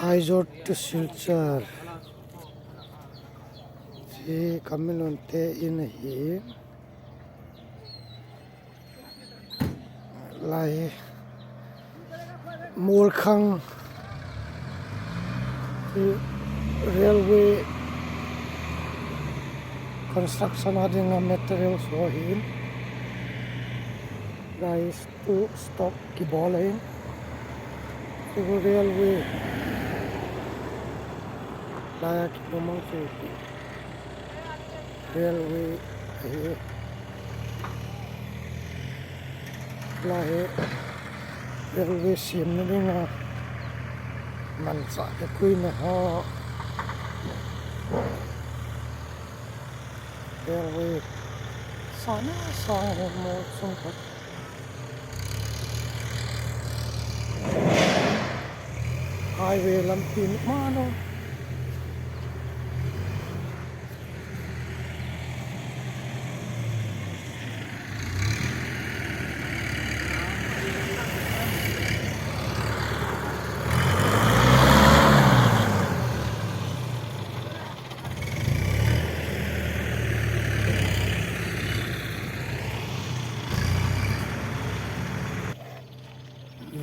Aizot Silchar si Kamilonte in hi lai Mulkhang railway construction adinga materials ho hin guys to stop ki bolain to railway laya ki pomang chu railway hi lai railway sim na dinga man sa ke kui na ha railway sana sa mo chung khat highway lampin mano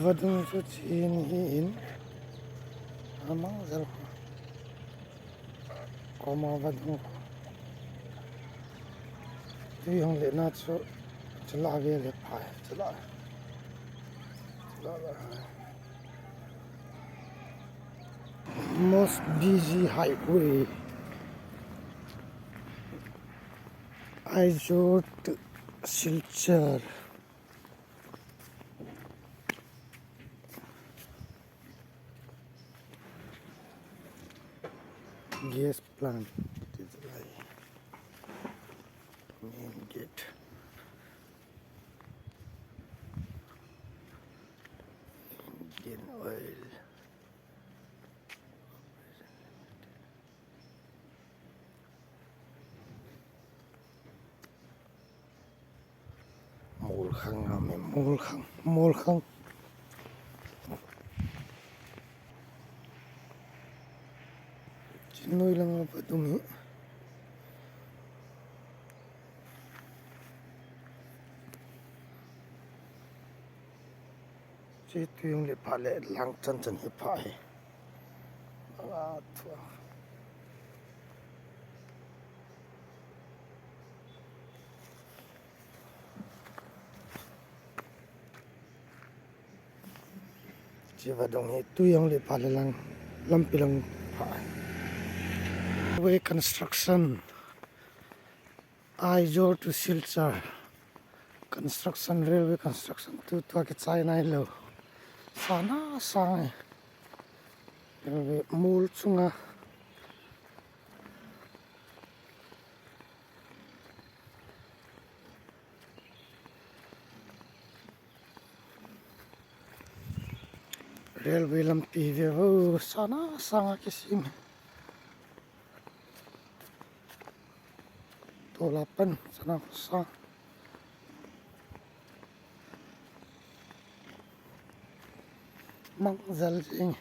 vadung chu chin hi in amang zal koma vadung tu yong le na chu chala ve le phai chala most busy highway Aizot Silchar gas plant is like main gate Indian oil Mulkhang Chinoi lang apa tungi Situ yung lipale lang chan hipai Atua Jiwa dong itu yang lipale lang lampilang pai Railway construction Aizot to Silchar construction railway construction tu ke China lo sana sang railway mul chunga railway lampi ve ho sana sang kisim tolapan sana sang mang zal jing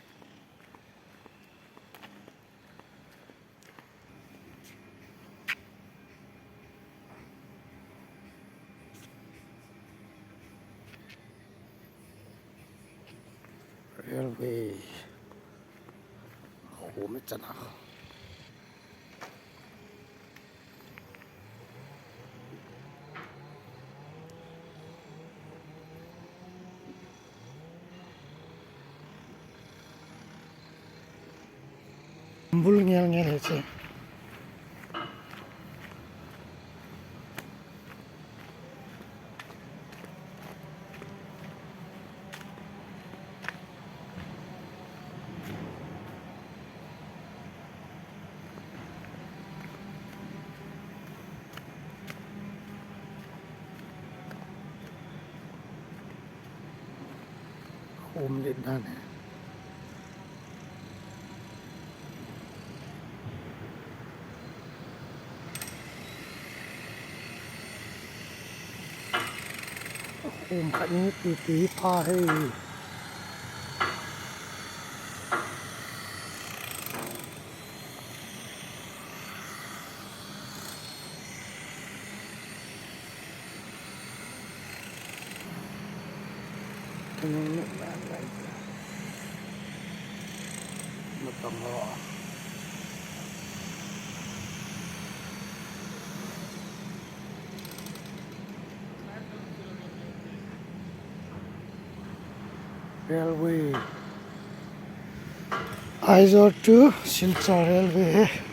railway ho me chana bul ngel he home le dan home khat ni ti pha he Railway. Aizawl to Silchar Railway.